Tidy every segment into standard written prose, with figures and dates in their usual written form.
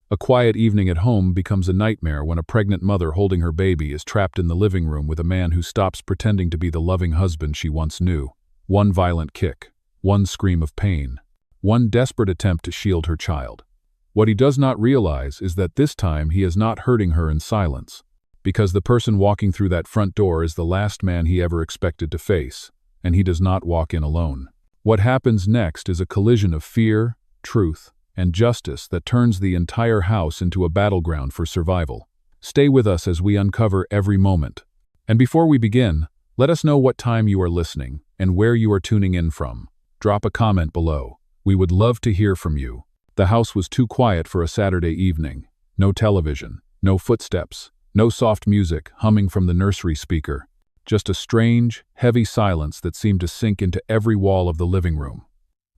A quiet evening at home becomes a nightmare when a pregnant mother holding her baby is trapped in the living room with a man who stops pretending to be the loving husband she once knew. One violent kick, one scream of pain, one desperate attempt to shield her child. What he does not realize is that this time he is not hurting her in silence, because the person walking through that front door is the last man he ever expected to face, and he does not walk in alone. What happens next is a collision of fear, truth, and justice that turns the entire house into a battleground for survival. Stay with us as we uncover every moment. And before we begin, let us know what time you are listening and where you are tuning in from. Drop a comment below. We would love to hear from you. The house was too quiet for a Saturday evening. No television, no footsteps, no soft music humming from the nursery speaker. Just a strange, heavy silence that seemed to sink into every wall of the living room.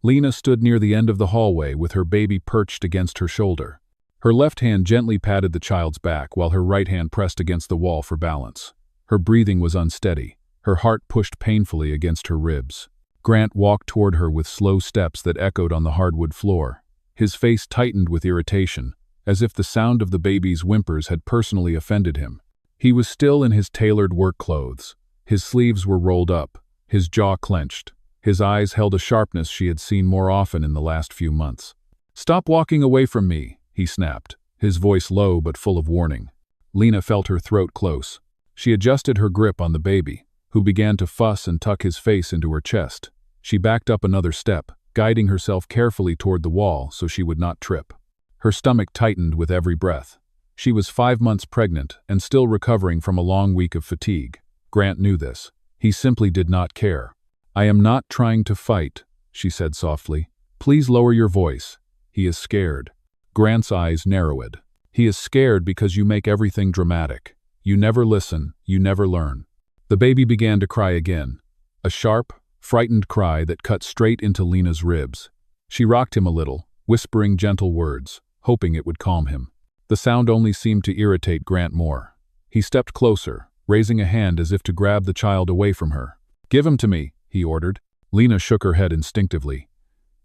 Lena stood near the end of the hallway with her baby perched against her shoulder. Her left hand gently patted the child's back while her right hand pressed against the wall for balance. Her breathing was unsteady. Her heart pushed painfully against her ribs. Grant walked toward her with slow steps that echoed on the hardwood floor. His face tightened with irritation, as if the sound of the baby's whimpers had personally offended him. He was still in his tailored work clothes. His sleeves were rolled up, his jaw clenched. His eyes held a sharpness she had seen more often in the last few months. "Stop walking away from me," he snapped, his voice low but full of warning. Lena felt her throat close. She adjusted her grip on the baby, who began to fuss and tuck his face into her chest. She backed up another step, guiding herself carefully toward the wall so she would not trip. Her stomach tightened with every breath. She was 5 months pregnant and still recovering from a long week of fatigue. Grant knew this. He simply did not care. "I am not trying to fight," she said softly. "Please lower your voice." He is scared. Grant's eyes narrowed. He is scared because you make everything dramatic. You never listen, you never learn. The baby began to cry again. A sharp, frightened cry that cut straight into Lena's ribs. She rocked him a little, whispering gentle words, hoping it would calm him. The sound only seemed to irritate Grant more. He stepped closer, raising a hand as if to grab the child away from her. "Give him to me," he ordered. Lena shook her head instinctively.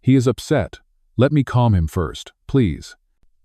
"He is upset. Let me calm him first, please."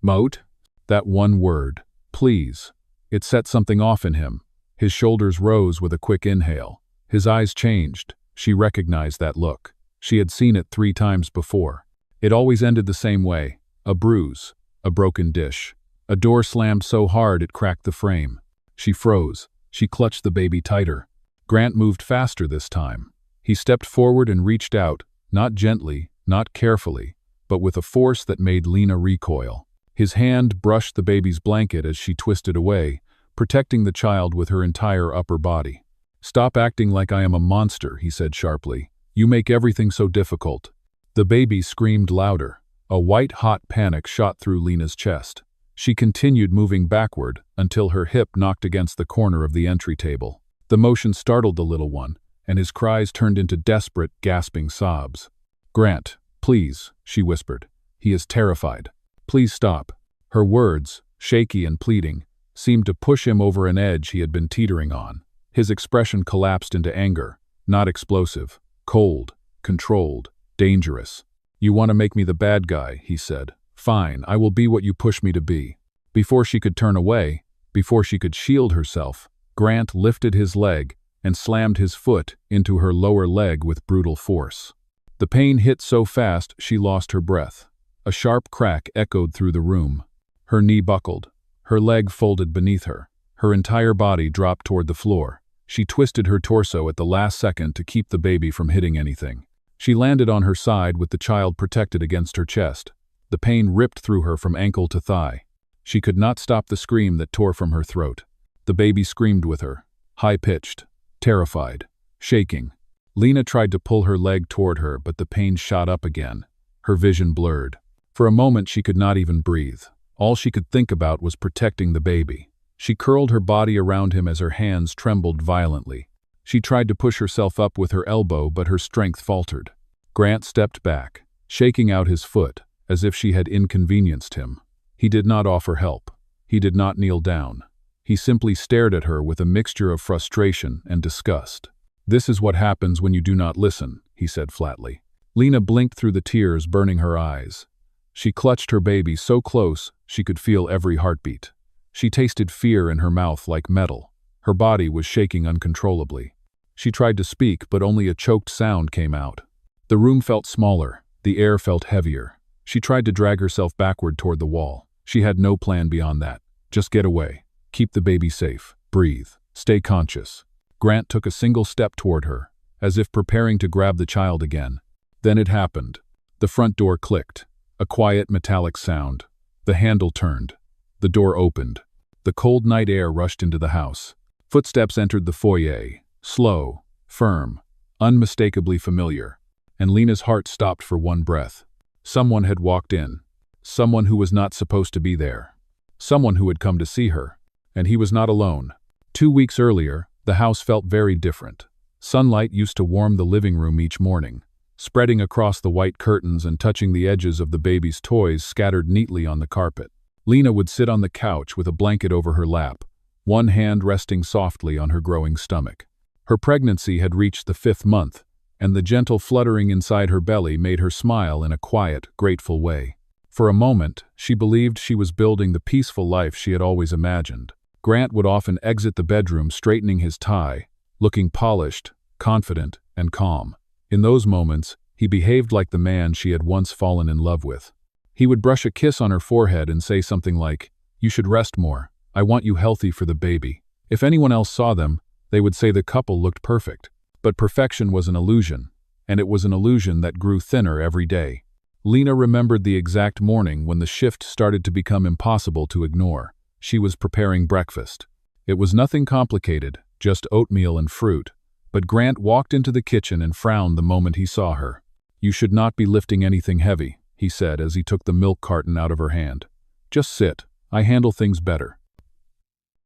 "Moat?" That one word, please. It set something off in him. His shoulders rose with a quick inhale. His eyes changed. She recognized that look. She had seen it 3 times before. It always ended the same way. A bruise, a broken dish. A door slammed so hard it cracked the frame. She froze. She clutched the baby tighter. Grant moved faster this time. He stepped forward and reached out, not gently, not carefully, but with a force that made Lena recoil. His hand brushed the baby's blanket as she twisted away, protecting the child with her entire upper body. "Stop acting like I am a monster," he said sharply. "You make everything so difficult." The baby screamed louder. A white-hot panic shot through Lena's chest. She continued moving backward until her hip knocked against the corner of the entry table. The motion startled the little one, and his cries turned into desperate, gasping sobs. "Grant, please," she whispered. "He is terrified. Please stop." Her words, shaky and pleading, seemed to push him over an edge he had been teetering on. His expression collapsed into anger, not explosive, cold, controlled, dangerous. "You want to make me the bad guy," he said. "Fine, I will be what you push me to be." Before she could turn away, before she could shield herself, Grant lifted his leg and slammed his foot into her lower leg with brutal force. The pain hit so fast she lost her breath. A sharp crack echoed through the room. Her knee buckled. Her leg folded beneath her. Her entire body dropped toward the floor. She twisted her torso at the last second to keep the baby from hitting anything. She landed on her side with the child protected against her chest. The pain ripped through her from ankle to thigh. She could not stop the scream that tore from her throat. The baby screamed with her, high-pitched, terrified, shaking. Lena tried to pull her leg toward her, but the pain shot up again. Her vision blurred. For a moment she could not even breathe. All she could think about was protecting the baby. She curled her body around him as her hands trembled violently. She tried to push herself up with her elbow, but her strength faltered. Grant stepped back, shaking out his foot, as if she had inconvenienced him. He did not offer help. He did not kneel down. He simply stared at her with a mixture of frustration and disgust. "This is what happens when you do not listen," he said flatly. Lena blinked through the tears burning her eyes. She clutched her baby so close she could feel every heartbeat. She tasted fear in her mouth like metal. Her body was shaking uncontrollably. She tried to speak, but only a choked sound came out. The room felt smaller. The air felt heavier. She tried to drag herself backward toward the wall. She had no plan beyond that. Just get away. Keep the baby safe. Breathe. Stay conscious. Grant took a single step toward her, as if preparing to grab the child again. Then it happened. The front door clicked. A quiet metallic sound. The handle turned. The door opened. The cold night air rushed into the house. Footsteps entered the foyer. Slow, firm, unmistakably familiar. And Lena's heart stopped for one breath. Someone had walked in. Someone who was not supposed to be there. Someone who had come to see her. And he was not alone. 2 weeks earlier, the house felt very different. Sunlight used to warm the living room each morning, spreading across the white curtains and touching the edges of the baby's toys scattered neatly on the carpet. Lena would sit on the couch with a blanket over her lap, one hand resting softly on her growing stomach. Her pregnancy had reached the 5th month, and the gentle fluttering inside her belly made her smile in a quiet, grateful way. For a moment, she believed she was building the peaceful life she had always imagined. Grant would often exit the bedroom straightening his tie, looking polished, confident, and calm. In those moments, he behaved like the man she had once fallen in love with. He would brush a kiss on her forehead and say something like, "You should rest more. I want you healthy for the baby." If anyone else saw them, they would say the couple looked perfect. But perfection was an illusion, and it was an illusion that grew thinner every day. Lena remembered the exact morning when the shift started to become impossible to ignore. She was preparing breakfast. It was nothing complicated, just oatmeal and fruit. But Grant walked into the kitchen and frowned the moment he saw her. "You should not be lifting anything heavy," he said as he took the milk carton out of her hand. "Just sit. I handle things better."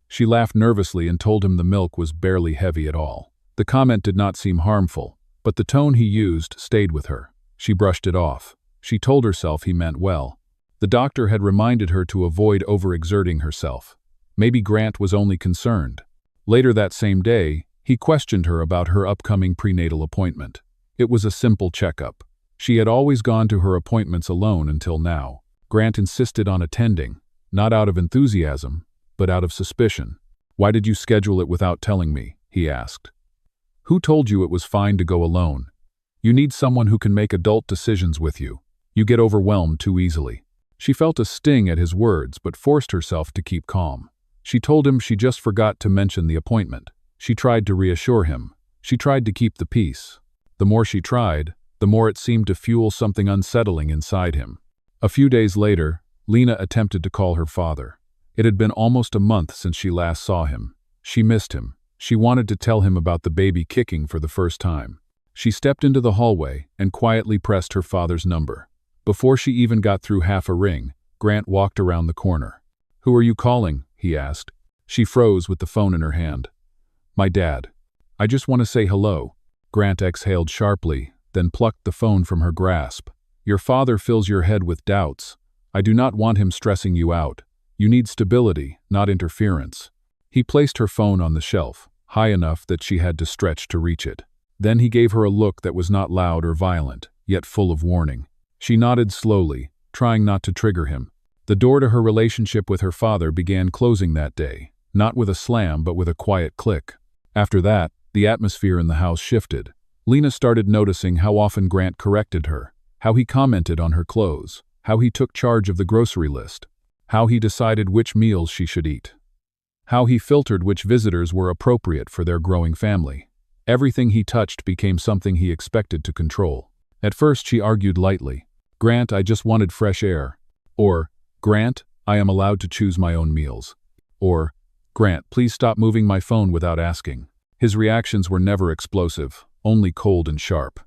She laughed nervously and told him the milk was barely heavy at all. The comment did not seem harmful, but the tone he used stayed with her. She brushed it off. She told herself he meant well. The doctor had reminded her to avoid overexerting herself. Maybe Grant was only concerned. Later that same day, he questioned her about her upcoming prenatal appointment. It was a simple checkup. She had always gone to her appointments alone until now. Grant insisted on attending, not out of enthusiasm, but out of suspicion. "Why did you schedule it without telling me?" he asked. "Who told you it was fine to go alone? You need someone who can make adult decisions with you. You get overwhelmed too easily." She felt a sting at his words but forced herself to keep calm. She told him she just forgot to mention the appointment. She tried to reassure him. She tried to keep the peace. The more she tried, the more it seemed to fuel something unsettling inside him. A few days later, Lena attempted to call her father. It had been almost a month since she last saw him. She missed him. She wanted to tell him about the baby kicking for the first time. She stepped into the hallway and quietly pressed her father's number. Before she even got through half a ring, Grant walked around the corner. "Who are you calling?" he asked. She froze with the phone in her hand. "My dad. I just want to say hello." Grant exhaled sharply, then plucked the phone from her grasp. "Your father fills your head with doubts. I do not want him stressing you out. You need stability, not interference." He placed her phone on the shelf, high enough that she had to stretch to reach it. Then he gave her a look that was not loud or violent, yet full of warning. She nodded slowly, trying not to trigger him. The door to her relationship with her father began closing that day, not with a slam but with a quiet click. After that, the atmosphere in the house shifted. Lena started noticing how often Grant corrected her, how he commented on her clothes, how he took charge of the grocery list, how he decided which meals she should eat, how he filtered which visitors were appropriate for their growing family. Everything he touched became something he expected to control. At first she argued lightly, "Grant, I just wanted fresh air." Or, "Grant, I am allowed to choose my own meals." Or, "Grant, please stop moving my phone without asking." His reactions were never explosive, only cold and sharp.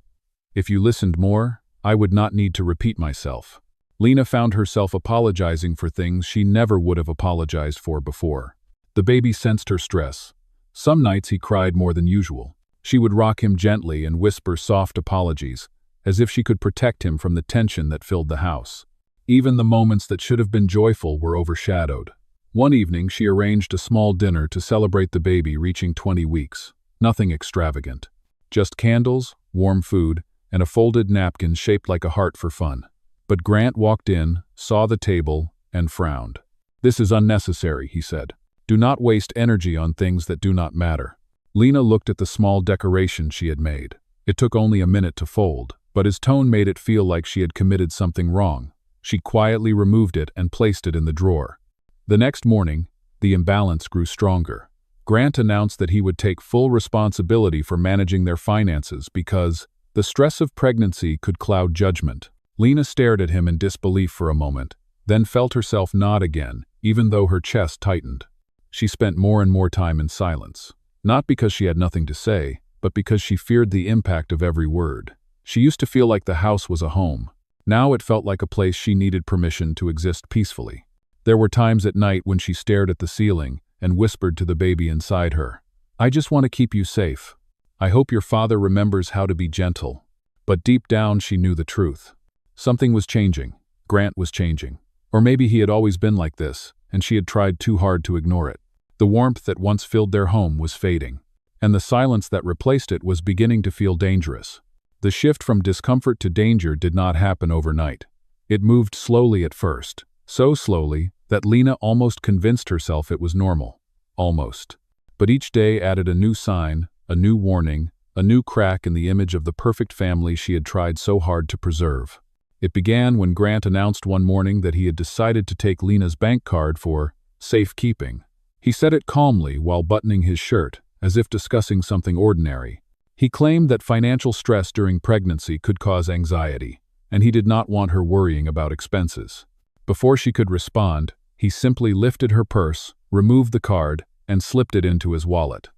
"If you listened more, I would not need to repeat myself." Lena found herself apologizing for things she never would have apologized for before. The baby sensed her stress. Some nights he cried more than usual. She would rock him gently and whisper soft apologies, as if she could protect him from the tension that filled the house. Even the moments that should have been joyful were overshadowed. One evening she arranged a small dinner to celebrate the baby reaching 20 weeks. Nothing extravagant. Just candles, warm food, and a folded napkin shaped like a heart for fun. But Grant walked in, saw the table, and frowned. "This is unnecessary," he said. "Do not waste energy on things that do not matter." Lena looked at the small decoration she had made. It took only a minute to fold, but his tone made it feel like she had committed something wrong. She quietly removed it and placed it in the drawer. The next morning, the imbalance grew stronger. Grant announced that he would take full responsibility for managing their finances because the stress of pregnancy could cloud judgment. Lena stared at him in disbelief for a moment, then felt herself nod again, even though her chest tightened. She spent more and more time in silence, not because she had nothing to say, but because she feared the impact of every word. She used to feel like the house was a home. Now it felt like a place she needed permission to exist peacefully. There were times at night when she stared at the ceiling and whispered to the baby inside her, "I just want to keep you safe. I hope your father remembers how to be gentle." But deep down she knew the truth. Something was changing. Grant was changing. Or maybe he had always been like this, and she had tried too hard to ignore it. The warmth that once filled their home was fading, and the silence that replaced it was beginning to feel dangerous. The shift from discomfort to danger did not happen overnight. It moved slowly at first, so slowly that Lena almost convinced herself it was normal. Almost. But each day added a new sign, a new warning, a new crack in the image of the perfect family she had tried so hard to preserve. It began when Grant announced one morning that he had decided to take Lena's bank card for safekeeping. He said it calmly while buttoning his shirt, as if discussing something ordinary. He claimed that financial stress during pregnancy could cause anxiety, and he did not want her worrying about expenses. Before she could respond, he simply lifted her purse, removed the card, and slipped it into his wallet.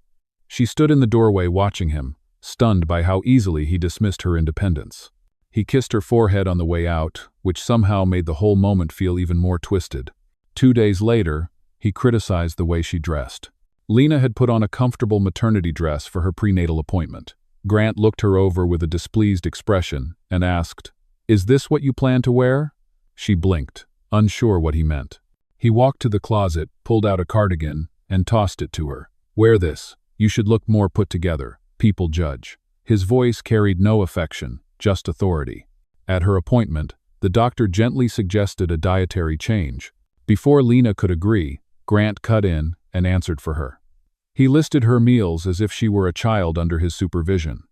She stood in the doorway watching him, stunned by how easily he dismissed her independence. He kissed her forehead on the way out, which somehow made the whole moment feel even more twisted. 2 days later, he criticized the way she dressed. Lena had put on a comfortable maternity dress for her prenatal appointment. Grant looked her over with a displeased expression and asked, "Is this what you plan to wear?" She blinked, unsure what he meant. He walked to the closet, pulled out a cardigan, and tossed it to her. "Wear this. You should look more put together. People judge." His voice carried no affection, just authority. At her appointment, the doctor gently suggested a dietary change. Before Lena could agree, Grant cut in and answered for her. He listed her meals as if she were a child under his supervision.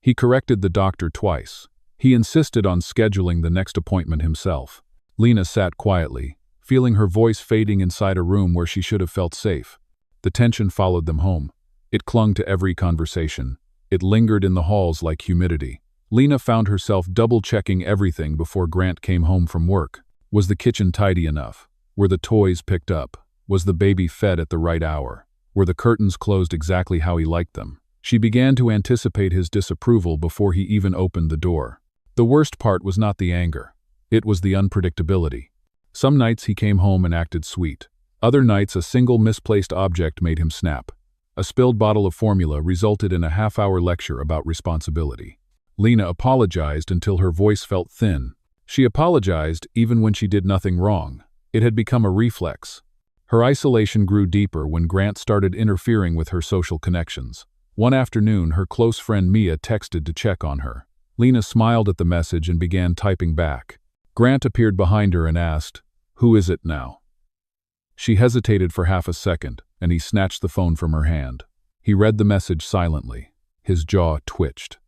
He corrected the doctor twice. He insisted on scheduling the next appointment himself. Lena sat quietly, feeling her voice fading inside a room where she should have felt safe. The tension followed them home. It clung to every conversation. It lingered in the halls like humidity. Lena found herself double-checking everything before Grant came home from work. Was the kitchen tidy enough? Were the toys picked up? Was the baby fed at the right hour? Were the curtains closed exactly how he liked them? She began to anticipate his disapproval before he even opened the door. The worst part was not the anger. It was the unpredictability. Some nights he came home and acted sweet. Other nights a single misplaced object made him snap. A spilled bottle of formula resulted in a half-hour lecture about responsibility. Lena apologized until her voice felt thin. She apologized even when she did nothing wrong. It had become a reflex. Her isolation grew deeper when Grant started interfering with her social connections. One afternoon, her close friend Mia texted to check on her. Lena smiled at the message and began typing back. Grant appeared behind her and asked, "Who is it now?" She hesitated for half a second, and he snatched the phone from her hand. He read the message silently. His jaw twitched.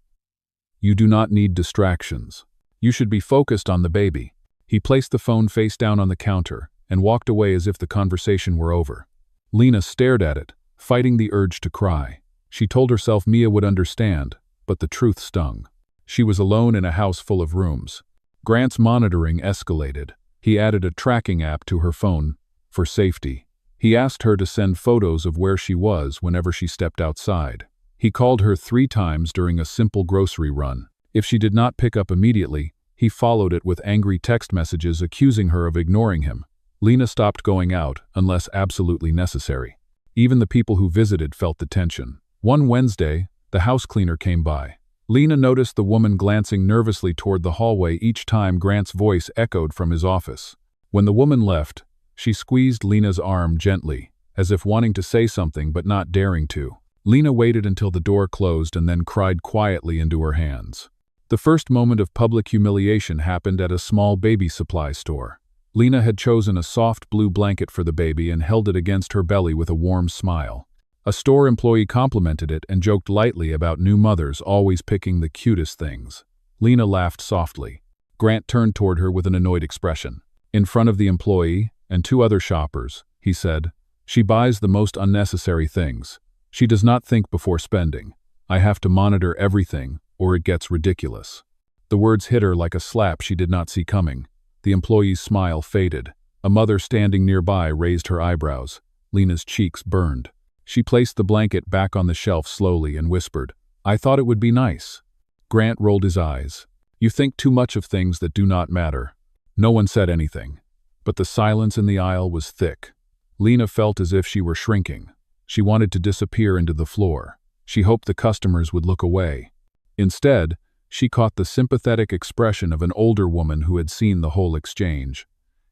"You do not need distractions. You should be focused on the baby." He placed the phone face down on the counter and walked away as if the conversation were over. Lena stared at it, fighting the urge to cry. She told herself Mia would understand, but the truth stung. She was alone in a house full of rooms. Grant's monitoring escalated. He added a tracking app to her phone for safety. He asked her to send photos of where she was whenever she stepped outside. He called her 3 times during a simple grocery run. If she did not pick up immediately, he followed it with angry text messages accusing her of ignoring him. Lena stopped going out unless absolutely necessary. Even the people who visited felt the tension. One Wednesday, the house cleaner came by. Lena noticed the woman glancing nervously toward the hallway each time Grant's voice echoed from his office. When the woman left, she squeezed Lena's arm gently, as if wanting to say something but not daring to. Lena waited until the door closed and then cried quietly into her hands. The first moment of public humiliation happened at a small baby supply store. Lena had chosen a soft blue blanket for the baby and held it against her belly with a warm smile. A store employee complimented it and joked lightly about new mothers always picking the cutest things. Lena laughed softly. Grant turned toward her with an annoyed expression. In front of the employee and two other shoppers, he said, "She buys the most unnecessary things. She does not think before spending. I have to monitor everything, or it gets ridiculous." The words hit her like a slap she did not see coming. The employee's smile faded. A mother standing nearby raised her eyebrows. Lena's cheeks burned. She placed the blanket back on the shelf slowly and whispered, "I thought it would be nice." Grant rolled his eyes. "You think too much of things that do not matter." No one said anything, but the silence in the aisle was thick. Lena felt as if she were shrinking. She wanted to disappear into the floor. She hoped the customers would look away. Instead, she caught the sympathetic expression of an older woman who had seen the whole exchange.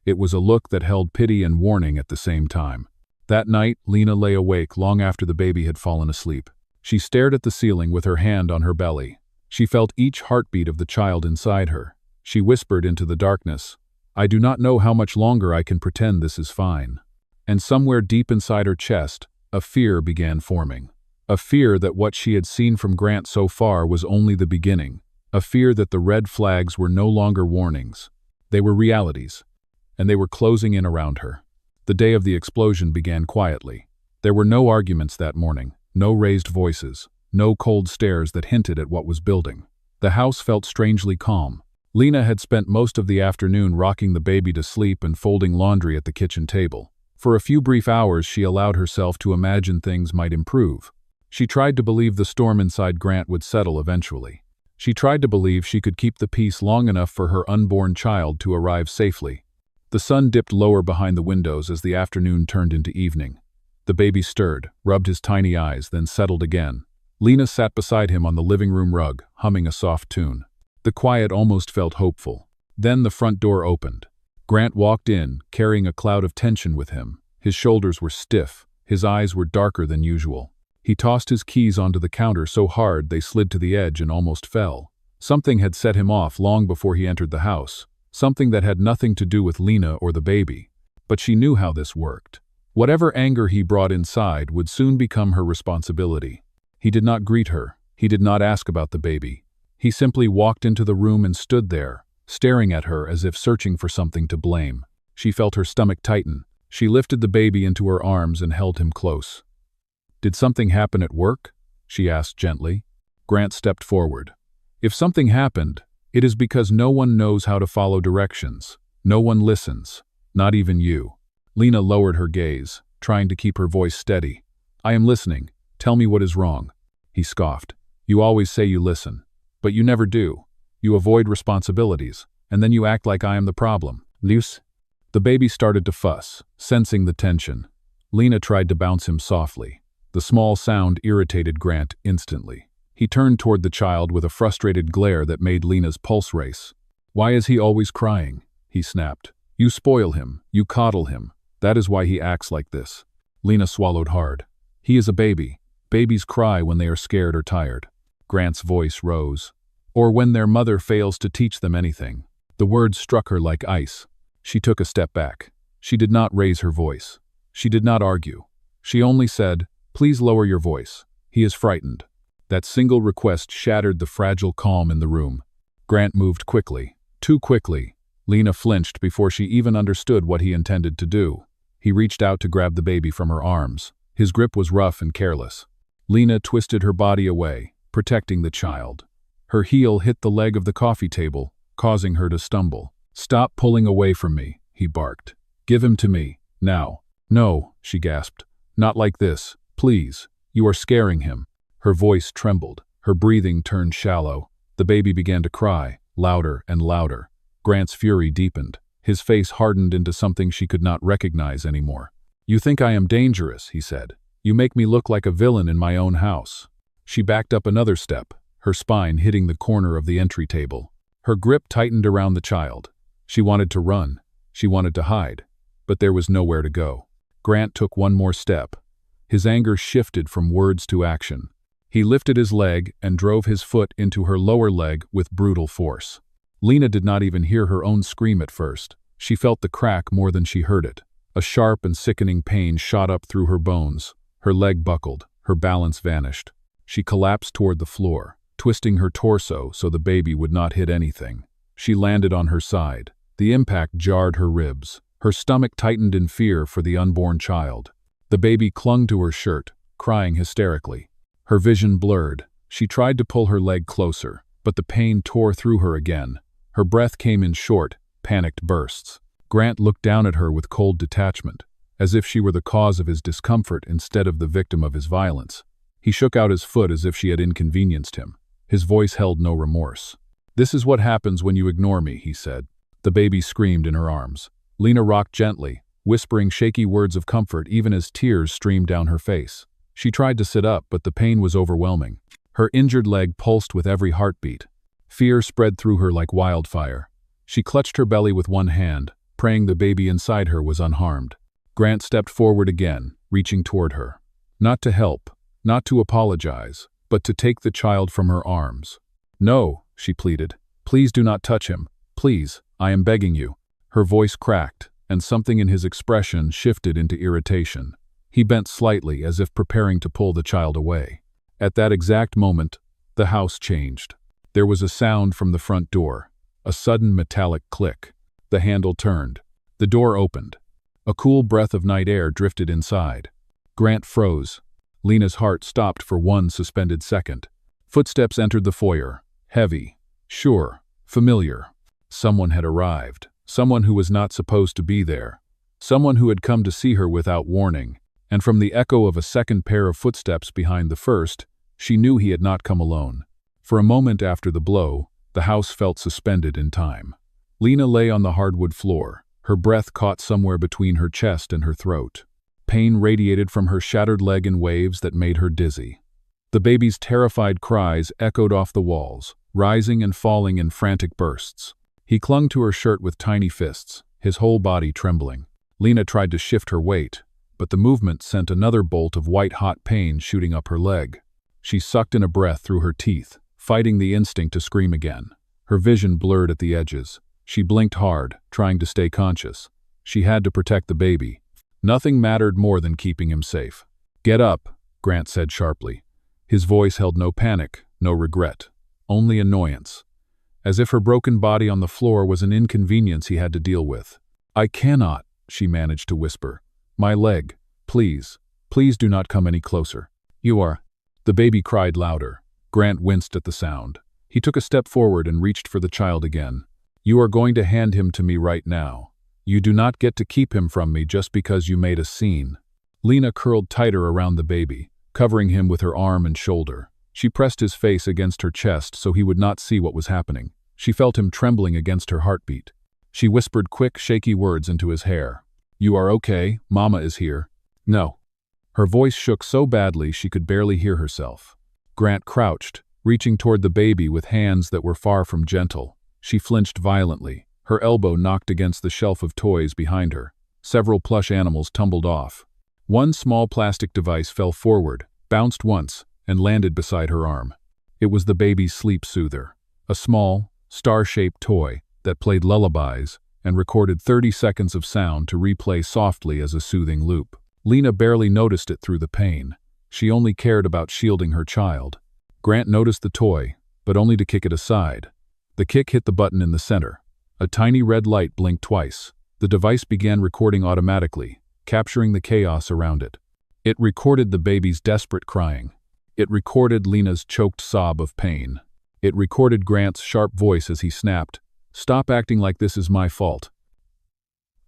It was a look that held pity and warning at the same time. That night, Lena lay awake long after the baby had fallen asleep. She stared at the ceiling with her hand on her belly. She felt each heartbeat of the child inside her. She whispered into the darkness, "I do not know how much longer I can pretend this is fine." And somewhere deep inside her chest, a fear began forming. A fear that what she had seen from Grant so far was only the beginning. A fear that the red flags were no longer warnings. They were realities, and they were closing in around her. The day of the explosion began quietly. There were no arguments that morning, no raised voices, no cold stares that hinted at what was building. The house felt strangely calm. Lena had spent most of the afternoon rocking the baby to sleep and folding laundry at the kitchen table. For a few brief hours, she allowed herself to imagine things might improve. She tried to believe the storm inside Grant would settle eventually. She tried to believe she could keep the peace long enough for her unborn child to arrive safely. The sun dipped lower behind the windows as the afternoon turned into evening. The baby stirred, rubbed his tiny eyes, then settled again. Lena sat beside him on the living room rug, humming a soft tune. The quiet almost felt hopeful. Then the front door opened. Grant walked in, carrying a cloud of tension with him. His shoulders were stiff. His eyes were darker than usual. He tossed his keys onto the counter so hard they slid to the edge and almost fell. Something had set him off long before he entered the house. Something that had nothing to do with Lena or the baby. But she knew how this worked. Whatever anger he brought inside would soon become her responsibility. He did not greet her. He did not ask about the baby. He simply walked into the room and stood there, staring at her as if searching for something to blame. She felt her stomach tighten. She lifted the baby into her arms and held him close. "Did something happen at work?" she asked gently. Grant stepped forward. "If something happened, it is because no one knows how to follow directions. No one listens. Not even you." Lena lowered her gaze, trying to keep her voice steady. "I am listening. Tell me what is wrong." He scoffed. "You always say you listen, but you never do. You avoid responsibilities, and then you act like I am the problem." Luce. The baby started to fuss, sensing the tension. Lena tried to bounce him softly. The small sound irritated Grant instantly. He turned toward the child with a frustrated glare that made Lena's pulse race. "Why is he always crying?" he snapped. "You spoil him. You coddle him. That is why he acts like this." Lena swallowed hard. "He is a baby. Babies cry when they are scared or tired." Grant's voice rose. "Or when their mother fails to teach them anything." The words struck her like ice. She took a step back. She did not raise her voice. She did not argue. She only said, "Please lower your voice. He is frightened." That single request shattered the fragile calm in the room. Grant moved quickly. Too quickly. Lena flinched before she even understood what he intended to do. He reached out to grab the baby from her arms. His grip was rough and careless. Lena twisted her body away, protecting the child. Her heel hit the leg of the coffee table, causing her to stumble. "Stop pulling away from me," he barked. "Give him to me, now." "No," she gasped. "Not like this. Please. You are scaring him." Her voice trembled. Her breathing turned shallow. The baby began to cry, louder and louder. Grant's fury deepened. His face hardened into something she could not recognize anymore. "You think I am dangerous," he said. "You make me look like a villain in my own house." She backed up another step, her spine hitting the corner of the entry table. Her grip tightened around the child. She wanted to run. She wanted to hide. But there was nowhere to go. Grant took one more step. His anger shifted from words to action. He lifted his leg and drove his foot into her lower leg with brutal force. Lena did not even hear her own scream at first. She felt the crack more than she heard it. A sharp and sickening pain shot up through her bones. Her leg buckled. Her balance vanished. She collapsed toward the floor, twisting her torso so the baby would not hit anything. She landed on her side. The impact jarred her ribs. Her stomach tightened in fear for the unborn child. The baby clung to her shirt, crying hysterically. Her vision blurred. She tried to pull her leg closer, but the pain tore through her again. Her breath came in short, panicked bursts. Grant looked down at her with cold detachment, as if she were the cause of his discomfort instead of the victim of his violence. He shook out his foot as if she had inconvenienced him. His voice held no remorse. "This is what happens when you ignore me," he said. The baby screamed in her arms. Lena rocked gently, whispering shaky words of comfort even as tears streamed down her face. She tried to sit up, but the pain was overwhelming. Her injured leg pulsed with every heartbeat. Fear spread through her like wildfire. She clutched her belly with one hand, praying the baby inside her was unharmed. Grant stepped forward again, reaching toward her. Not to help, not to apologize, but to take the child from her arms. "No," she pleaded. "Please do not touch him. Please, I am begging you." Her voice cracked, and something in his expression shifted into irritation. He bent slightly as if preparing to pull the child away. At that exact moment, the house changed. There was a sound from the front door, a sudden metallic click. The handle turned. The door opened. A cool breath of night air drifted inside. Grant froze. Lena's heart stopped for one suspended second. Footsteps entered the foyer, heavy, sure, familiar. Someone had arrived. Someone who was not supposed to be there. Someone who had come to see her without warning. And from the echo of a second pair of footsteps behind the first, she knew he had not come alone. For a moment after the blow, the house felt suspended in time. Lena lay on the hardwood floor, her breath caught somewhere between her chest and her throat. Pain radiated from her shattered leg in waves that made her dizzy. The baby's terrified cries echoed off the walls, rising and falling in frantic bursts. He clung to her shirt with tiny fists, his whole body trembling. Lena tried to shift her weight, but the movement sent another bolt of white-hot pain shooting up her leg. She sucked in a breath through her teeth, fighting the instinct to scream again. Her vision blurred at the edges. She blinked hard, trying to stay conscious. She had to protect the baby. Nothing mattered more than keeping him safe. "Get up," Grant said sharply. His voice held no panic, no regret, only annoyance. As if her broken body on the floor was an inconvenience he had to deal with. "I cannot," she managed to whisper. "My leg. Please, please do not come any closer." "You are." The baby cried louder. Grant winced at the sound. He took a step forward and reached for the child again. "You are going to hand him to me right now. You do not get to keep him from me just because you made a scene." Lena curled tighter around the baby, covering him with her arm and shoulder. She pressed his face against her chest so he would not see what was happening. She felt him trembling against her heartbeat. She whispered quick, shaky words into his hair. "You are okay, Mama is here." "No." Her voice shook so badly she could barely hear herself. Grant crouched, reaching toward the baby with hands that were far from gentle. She flinched violently. Her elbow knocked against the shelf of toys behind her. Several plush animals tumbled off. One small plastic device fell forward, bounced once, and landed beside her arm. It was the baby's sleep soother, a small, star-shaped toy that played lullabies and recorded 30 seconds of sound to replay softly as a soothing loop. Lena barely noticed it through the pain. She only cared about shielding her child. Grant noticed the toy, but only to kick it aside. The kick hit the button in the center. A tiny red light blinked twice. The device began recording automatically, capturing the chaos around it. It recorded the baby's desperate crying. It recorded Lena's choked sob of pain. It recorded Grant's sharp voice as he snapped, "Stop acting like this is my fault."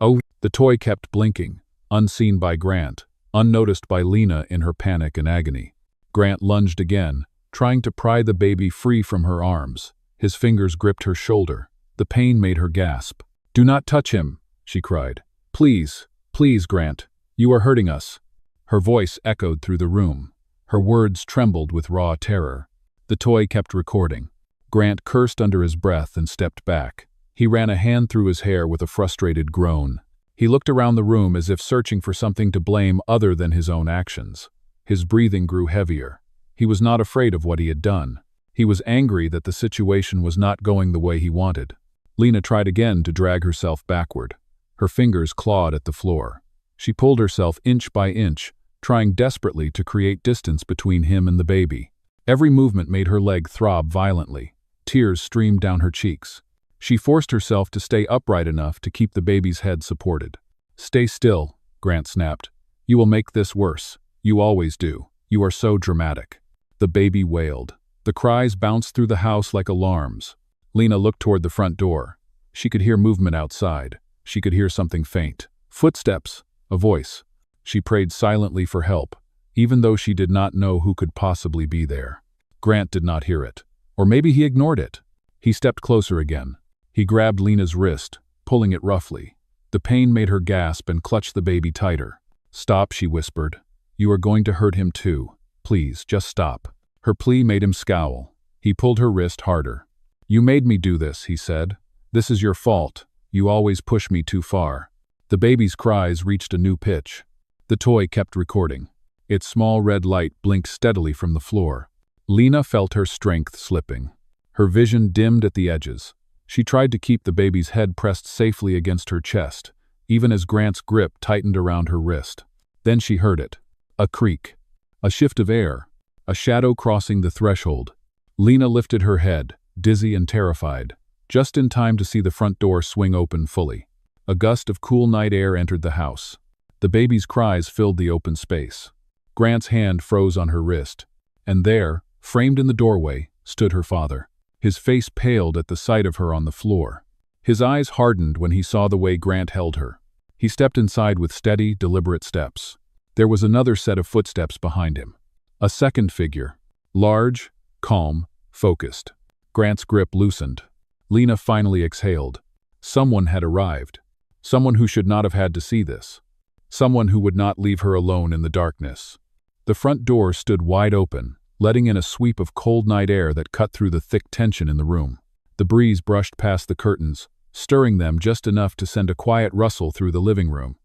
Oh, the toy kept blinking, unseen by Grant, unnoticed by Lena in her panic and agony. Grant lunged again, trying to pry the baby free from her arms. His fingers gripped her shoulder. The pain made her gasp. "Do not touch him," she cried. "Please, please, Grant. You are hurting us." Her voice echoed through the room. Her words trembled with raw terror. The toy kept recording. Grant cursed under his breath and stepped back. He ran a hand through his hair with a frustrated groan. He looked around the room as if searching for something to blame other than his own actions. His breathing grew heavier. He was not afraid of what he had done. He was angry that the situation was not going the way he wanted. Lena tried again to drag herself backward. Her fingers clawed at the floor. She pulled herself inch by inch, trying desperately to create distance between him and the baby. Every movement made her leg throb violently. Tears streamed down her cheeks. She forced herself to stay upright enough to keep the baby's head supported. "Stay still," Grant snapped. "You will make this worse. You always do. You are so dramatic." The baby wailed. The cries bounced through the house like alarms. Lena looked toward the front door. She could hear movement outside. She could hear something faint. Footsteps. A voice. She prayed silently for help, even though she did not know who could possibly be there. Grant did not hear it. Or maybe he ignored it. He stepped closer again. He grabbed Lena's wrist, pulling it roughly. The pain made her gasp and clutch the baby tighter. "Stop," she whispered. "You are going to hurt him too. Please, just stop." Her plea made him scowl. He pulled her wrist harder. "You made me do this," he said. "This is your fault. You always push me too far." The baby's cries reached a new pitch. The toy kept recording. Its small red light blinked steadily from the floor. Lena felt her strength slipping. Her vision dimmed at the edges. She tried to keep the baby's head pressed safely against her chest, even as Grant's grip tightened around her wrist. Then she heard it. A creak. A shift of air. A shadow crossing the threshold. Lena lifted her head, dizzy and terrified, just in time to see the front door swing open fully. A gust of cool night air entered the house. The baby's cries filled the open space. Grant's hand froze on her wrist, and there, framed in the doorway, stood her father. His face paled at the sight of her on the floor. His eyes hardened when he saw the way Grant held her. He stepped inside with steady, deliberate steps. There was another set of footsteps behind him. A second figure. Large, calm, focused. Grant's grip loosened. Lena finally exhaled. Someone had arrived. Someone who should not have had to see this. Someone who would not leave her alone in the darkness. The front door stood wide open, letting in a sweep of cold night air that cut through the thick tension in the room. The breeze brushed past the curtains, stirring them just enough to send a quiet rustle through the living room.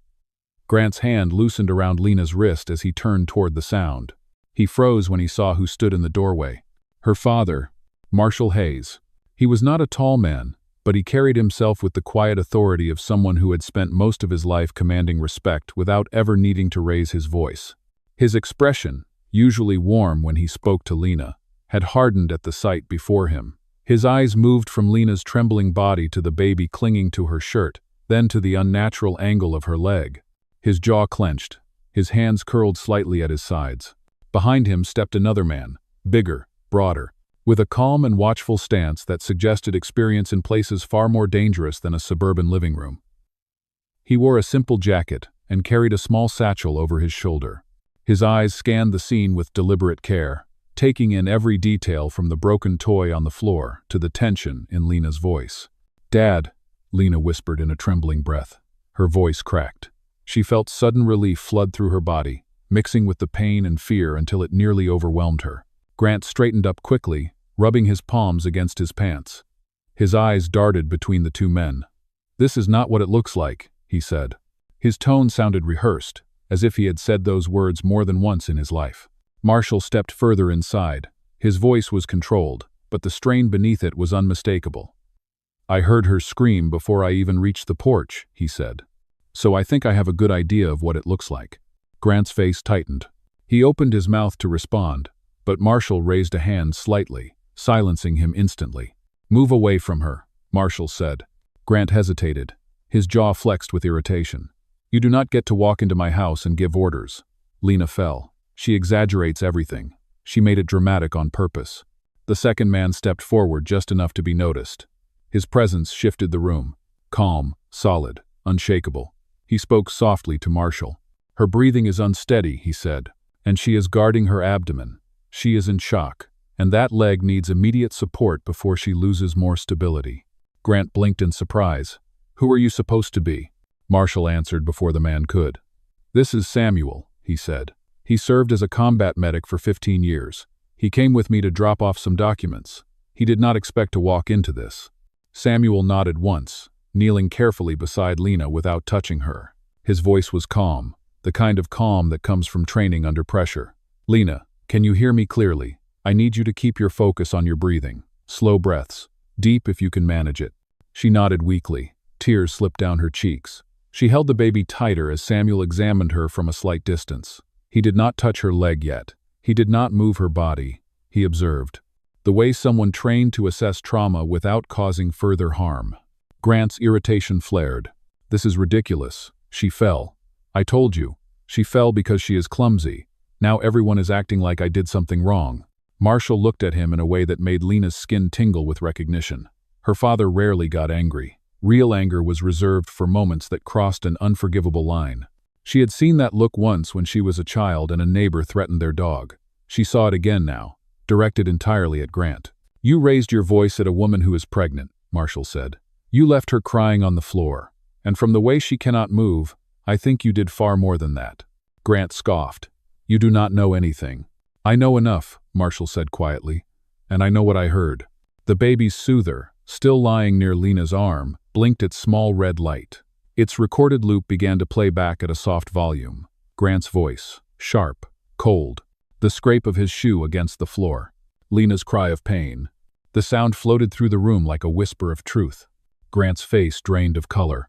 Grant's hand loosened around Lena's wrist as he turned toward the sound. He froze when he saw who stood in the doorway. Her father, Marshall Hayes. He was not a tall man, but he carried himself with the quiet authority of someone who had spent most of his life commanding respect without ever needing to raise his voice. His expression, usually warm when he spoke to Lena, had hardened at the sight before him. His eyes moved from Lena's trembling body to the baby clinging to her shirt, then to the unnatural angle of her leg. His jaw clenched. His hands curled slightly at his sides. Behind him stepped another man, bigger, broader, with a calm and watchful stance that suggested experience in places far more dangerous than a suburban living room. He wore a simple jacket and carried a small satchel over his shoulder. His eyes scanned the scene with deliberate care, taking in every detail from the broken toy on the floor to the tension in Lena's voice. "Dad," Lena whispered in a trembling breath. Her voice cracked. She felt sudden relief flood through her body, mixing with the pain and fear until it nearly overwhelmed her. Grant straightened up quickly, rubbing his palms against his pants. His eyes darted between the two men. "This is not what it looks like," he said. His tone sounded rehearsed, as if he had said those words more than once in his life. Marshall stepped further inside. His voice was controlled, but the strain beneath it was unmistakable. "I heard her scream before I even reached the porch," he said. "So I think I have a good idea of what it looks like." Grant's face tightened. He opened his mouth to respond, but Marshall raised a hand slightly, silencing him instantly. "Move away from her," Marshall said. Grant hesitated. His jaw flexed with irritation. "You do not get to walk into my house and give orders." Lena fell. "She exaggerates everything. She made it dramatic on purpose." The second man stepped forward just enough to be noticed. His presence shifted the room. Calm, solid, unshakable. He spoke softly to Marshall. "Her breathing is unsteady," he said, "and she is guarding her abdomen. She is in shock, and that leg needs immediate support before she loses more stability." Grant blinked in surprise. "Who are you supposed to be?" Marshall answered before the man could. "This is Samuel," he said. "He served as a combat medic for 15 years. He came with me to drop off some documents. He did not expect to walk into this." Samuel nodded once, kneeling carefully beside Lena without touching her. His voice was calm, the kind of calm that comes from training under pressure. "Lena, Can you hear me clearly? I need you to keep your focus on your breathing. Slow breaths. Deep if you can manage it. She nodded weakly. Tears slipped down her cheeks. She held the baby tighter as Samuel examined her from a slight distance. He did not touch her leg yet. He did not move her body. He observed. The way someone trained to assess trauma without causing further harm. Grant's irritation flared. This is ridiculous. She fell. I told you. She fell because she is clumsy. Now everyone is acting like I did something wrong. Marshall looked at him in a way that made Lena's skin tingle with recognition. Her father rarely got angry. Real anger was reserved for moments that crossed an unforgivable line. She had seen that look once when she was a child and a neighbor threatened their dog. She saw it again now, directed entirely at Grant. You raised your voice at a woman who is pregnant, Marshall said. You left her crying on the floor. And from the way she cannot move, I think you did far more than that. Grant scoffed. You do not know anything. I know enough, Marshall said quietly. And I know what I heard. The baby's soother, still lying near Lena's arm, blinked its small red light. Its recorded loop began to play back at a soft volume. Grant's voice, sharp, cold. The scrape of his shoe against the floor. Lena's cry of pain. The sound floated through the room like a whisper of truth. Grant's face drained of color.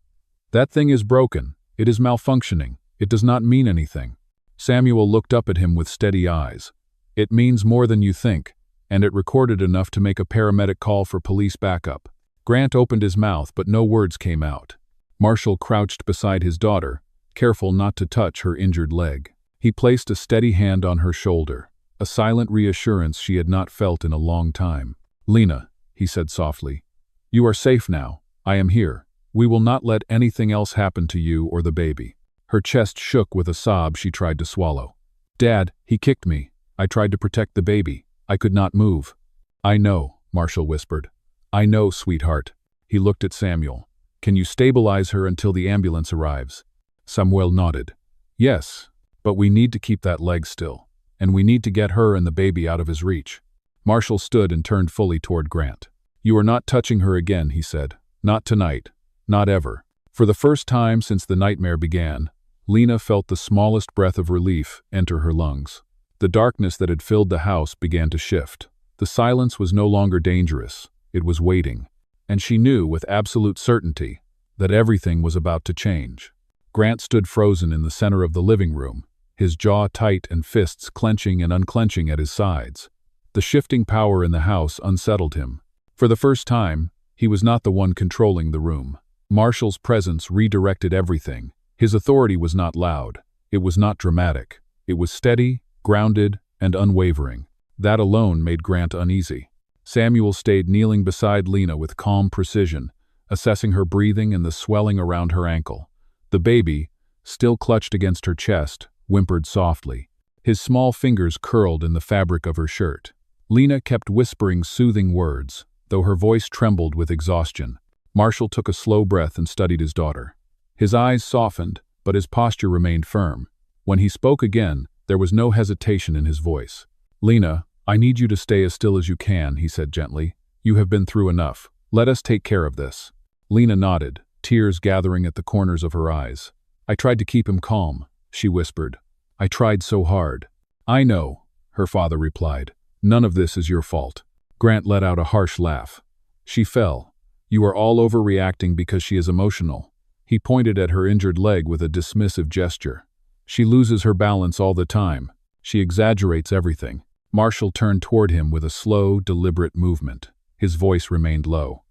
That thing is broken. It is malfunctioning. It does not mean anything. Samuel looked up at him with steady eyes. It means more than you think, and it recorded enough to make a paramedic call for police backup. Grant opened his mouth, but no words came out. Marshall crouched beside his daughter, careful not to touch her injured leg. He placed a steady hand on her shoulder, a silent reassurance she had not felt in a long time. Lena, he said softly, you are safe now. I am here. We will not let anything else happen to you or the baby. Her chest shook with a sob she tried to swallow. Dad, he kicked me. I tried to protect the baby. I could not move. I know, Marshall whispered. I know, sweetheart. He looked at Samuel. Can you stabilize her until the ambulance arrives? Samuel nodded. Yes, but we need to keep that leg still, and we need to get her and the baby out of his reach. Marshall stood and turned fully toward Grant. You are not touching her again, he said. Not tonight. Not ever. For the first time since the nightmare began, Lena felt the smallest breath of relief enter her lungs. The darkness that had filled the house began to shift. The silence was no longer dangerous. It was waiting. And she knew with absolute certainty that everything was about to change. Grant stood frozen in the center of the living room, his jaw tight and fists clenching and unclenching at his sides. The shifting power in the house unsettled him. For the first time, he was not the one controlling the room. Marshall's presence redirected everything. His authority was not loud. It was not dramatic. It was steady, grounded, and unwavering. That alone made Grant uneasy. Samuel stayed kneeling beside Lena with calm precision, assessing her breathing and the swelling around her ankle. The baby, still clutched against her chest, whimpered softly. His small fingers curled in the fabric of her shirt. Lena kept whispering soothing words, though her voice trembled with exhaustion. Marshall took a slow breath and studied his daughter. His eyes softened, but his posture remained firm. When he spoke again, there was no hesitation in his voice. Lena, I need you to stay as still as you can, he said gently. You have been through enough. Let us take care of this. Lena nodded, tears gathering at the corners of her eyes. I tried to keep him calm, she whispered. I tried so hard. I know, her father replied. None of this is your fault. Grant let out a harsh laugh. She fell. You are all overreacting because she is emotional. He pointed at her injured leg with a dismissive gesture. She loses her balance all the time. She exaggerates everything. Marshall turned toward him with a slow, deliberate movement. His voice remained low.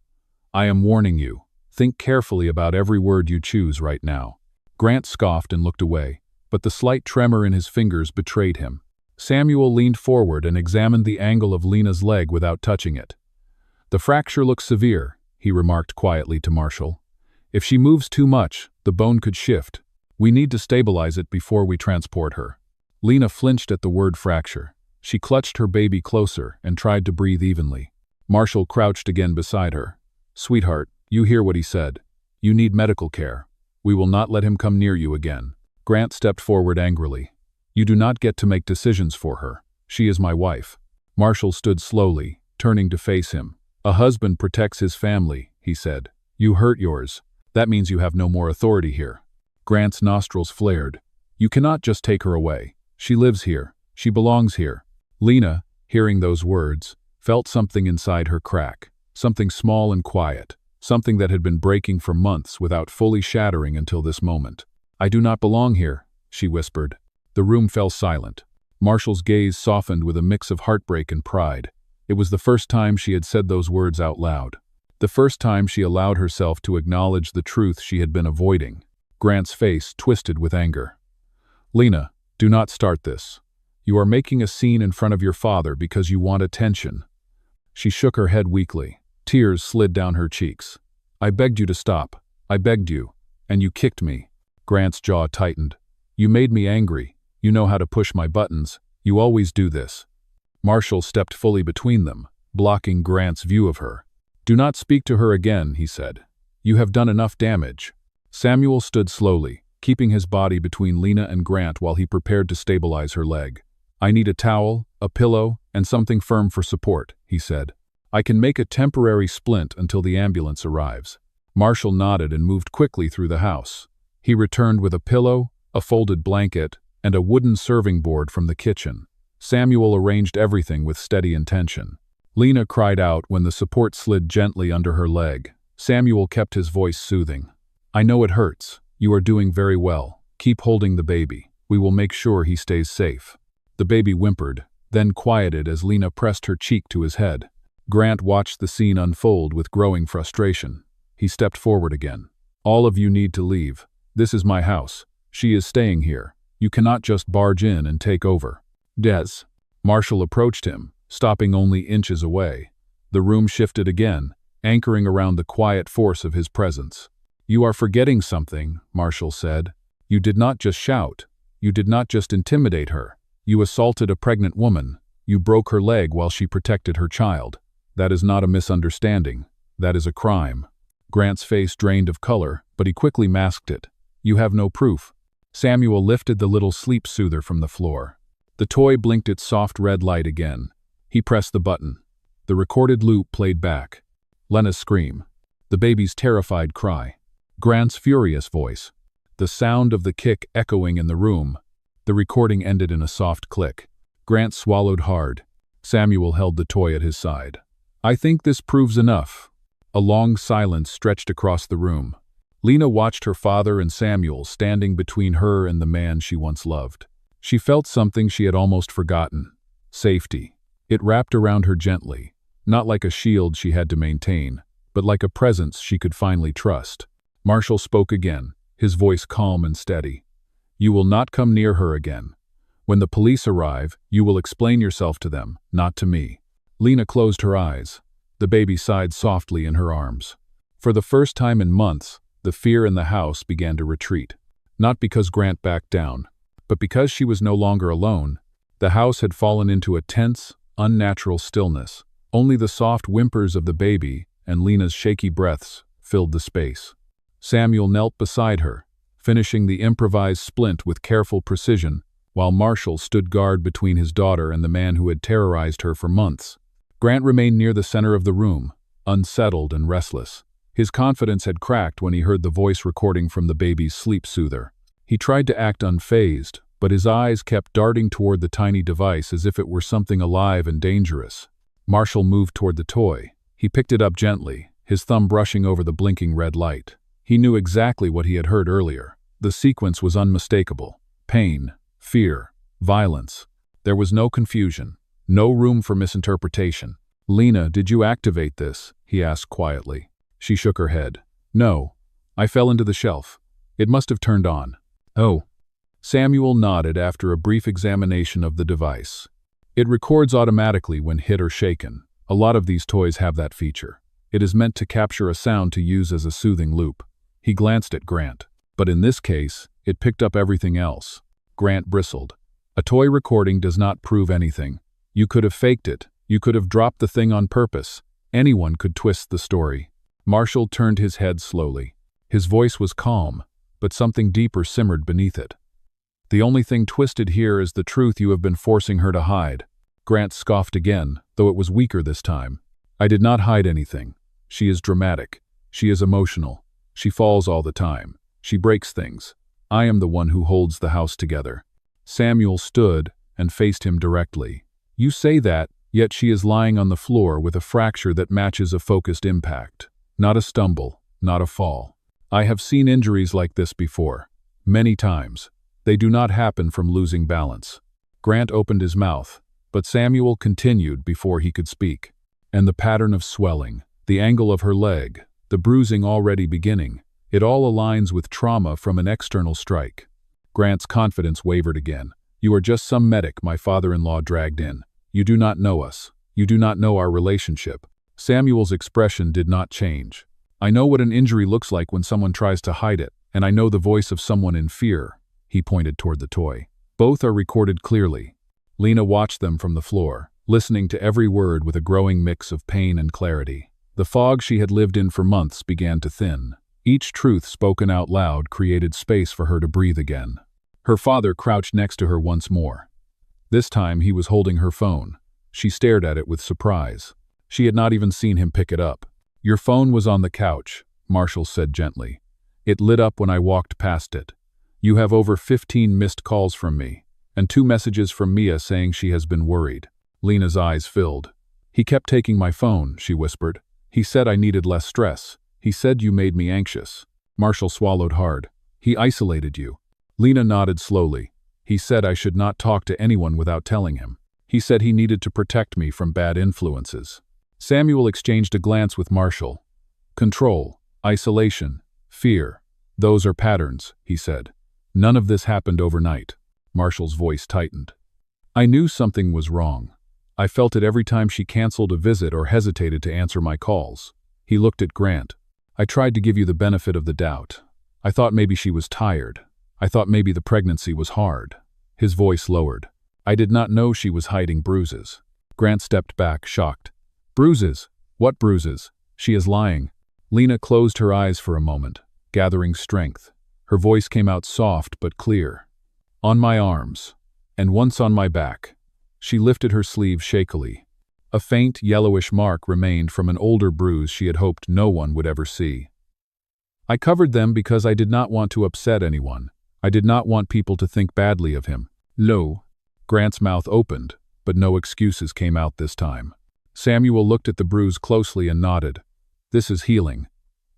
I am warning you. Think carefully about every word you choose right now. Grant scoffed and looked away, but the slight tremor in his fingers betrayed him. Samuel leaned forward and examined the angle of Lena's leg without touching it. The fracture looks severe, he remarked quietly to Marshall. If she moves too much, the bone could shift. We need to stabilize it before we transport her. Lena flinched at the word fracture. She clutched her baby closer and tried to breathe evenly. Marshall crouched again beside her. Sweetheart, you hear what he said. You need medical care. We will not let him come near you again. Grant stepped forward angrily. You do not get to make decisions for her. She is my wife. Marshall stood slowly, turning to face him. A husband protects his family, he said. You hurt yours. That means you have no more authority here. Grant's nostrils flared. You cannot just take her away. She lives here. She belongs here. Lena, hearing those words, felt something inside her crack, something small and quiet, something that had been breaking for months without fully shattering until this moment. "I do not belong here," she whispered. The room fell silent. Marshall's gaze softened with a mix of heartbreak and pride. It was the first time she had said those words out loud. The first time she allowed herself to acknowledge the truth she had been avoiding. Grant's face twisted with anger. "Lena, do not start this. You are making a scene in front of your father because you want attention." She shook her head weakly. Tears slid down her cheeks. "I begged you to stop. I begged you. And you kicked me." Grant's jaw tightened. "You made me angry. You know how to push my buttons. You always do this." Marshall stepped fully between them, blocking Grant's view of her. "Do not speak to her again," he said. "You have done enough damage." Samuel stood slowly, keeping his body between Lena and Grant while he prepared to stabilize her leg. "I need a towel, a pillow, and something firm for support," he said. "I can make a temporary splint until the ambulance arrives." Marshall nodded and moved quickly through the house. He returned with a pillow, a folded blanket, and a wooden serving board from the kitchen. Samuel arranged everything with steady intention. Lena cried out when the support slid gently under her leg. Samuel kept his voice soothing. "I know it hurts. You are doing very well. Keep holding the baby. We will make sure he stays safe." The baby whimpered, then quieted as Lena pressed her cheek to his head. Grant watched the scene unfold with growing frustration. He stepped forward again. "All of you need to leave. This is my house. She is staying here. You cannot just barge in and take over." "Des." Marshall approached him, stopping only inches away. The room shifted again, anchoring around the quiet force of his presence. "You are forgetting something," Marshall said. "You did not just shout. You did not just intimidate her. You assaulted a pregnant woman. You broke her leg while she protected her child. That is not a misunderstanding. That is a crime." Grant's face drained of color, but he quickly masked it. "You have no proof." Samuel lifted the little sleep soother from the floor. The toy blinked its soft red light again. He pressed the button. The recorded loop played back. Lena's scream. The baby's terrified cry. Grant's furious voice. The sound of the kick echoing in the room. The recording ended in a soft click. Grant swallowed hard. Samuel held the toy at his side. "I think this proves enough." A long silence stretched across the room. Lena watched her father and Samuel standing between her and the man she once loved. She felt something she had almost forgotten. Safety. It wrapped around her gently, not like a shield she had to maintain, but like a presence she could finally trust. Marshall spoke again, his voice calm and steady. "You will not come near her again. When the police arrive, you will explain yourself to them, not to me." Lena closed her eyes. The baby sighed softly in her arms. For the first time in months, the fear in the house began to retreat. Not because Grant backed down, but because she was no longer alone. The house had fallen into a tense, unnatural stillness. Only the soft whimpers of the baby and Lena's shaky breaths filled the space. Samuel knelt beside her, finishing the improvised splint with careful precision, while Marshall stood guard between his daughter and the man who had terrorized her for months. Grant remained near the center of the room, unsettled and restless. His confidence had cracked when he heard the voice recording from the baby's sleep soother. He tried to act unfazed, but his eyes kept darting toward the tiny device as if it were something alive and dangerous. Marshall moved toward the toy. He picked it up gently, his thumb brushing over the blinking red light. He knew exactly what he had heard earlier. The sequence was unmistakable. Pain, fear, violence. There was no confusion, no room for misinterpretation. "Lena, did you activate this?" he asked quietly. She shook her head. "No. I fell into the shelf. It must have turned on." "Oh." Samuel nodded after a brief examination of the device. "It records automatically when hit or shaken. A lot of these toys have that feature. It is meant to capture a sound to use as a soothing loop." He glanced at Grant. "But in this case, it picked up everything else." Grant bristled. "A toy recording does not prove anything. You could have faked it. You could have dropped the thing on purpose. Anyone could twist the story." Marshall turned his head slowly. His voice was calm, but something deeper simmered beneath it. "The only thing twisted here is the truth you have been forcing her to hide." Grant scoffed again, though it was weaker this time. "I did not hide anything. She is dramatic. She is emotional. She falls all the time. She breaks things. I am the one who holds the house together." Samuel stood and faced him directly. You say that, yet she is lying on the floor with a fracture that matches a focused impact. Not a stumble, not a fall. I have seen injuries like this before. Many times. They do not happen from losing balance. Grant opened his mouth, but Samuel continued before he could speak. And the pattern of swelling, the angle of her leg, the bruising already beginning, it all aligns with trauma from an external strike. Grant's confidence wavered again. You are just some medic my father-in-law dragged in. You do not know us. You do not know our relationship. Samuel's expression did not change. I know what an injury looks like when someone tries to hide it, and I know the voice of someone in fear. He pointed toward the toy. Both are recorded clearly. Lena watched them from the floor, listening to every word with a growing mix of pain and clarity. The fog she had lived in for months began to thin. Each truth spoken out loud created space for her to breathe again. Her father crouched next to her once more. This time he was holding her phone. She stared at it with surprise. She had not even seen him pick it up. Your phone was on the couch, Marshall said gently. It lit up when I walked past it. You have over 15 missed calls from me, and 2 messages from Mia saying she has been worried. Lena's eyes filled. He kept taking my phone, she whispered. He said I needed less stress. He said you made me anxious. Marshall swallowed hard. He isolated you. Lena nodded slowly. He said I should not talk to anyone without telling him. He said he needed to protect me from bad influences. Samuel exchanged a glance with Marshall. Control, isolation, fear. Those are patterns, he said. None of this happened overnight. Marshall's voice tightened. I knew something was wrong. I felt it every time she canceled a visit or hesitated to answer my calls. He looked at Grant. I tried to give you the benefit of the doubt. I thought maybe she was tired. I thought maybe the pregnancy was hard. His voice lowered. I did not know she was hiding bruises. Grant stepped back, shocked. Bruises? What bruises? She is lying. Lena closed her eyes for a moment, gathering strength. Her voice came out soft but clear. On my arms, and once on my back. She lifted her sleeve shakily. A faint, yellowish mark remained from an older bruise she had hoped no one would ever see. I covered them because I did not want to upset anyone. I did not want people to think badly of him. Lo. Grant's mouth opened, but no excuses came out this time. Samuel looked at the bruise closely and nodded. This is healing.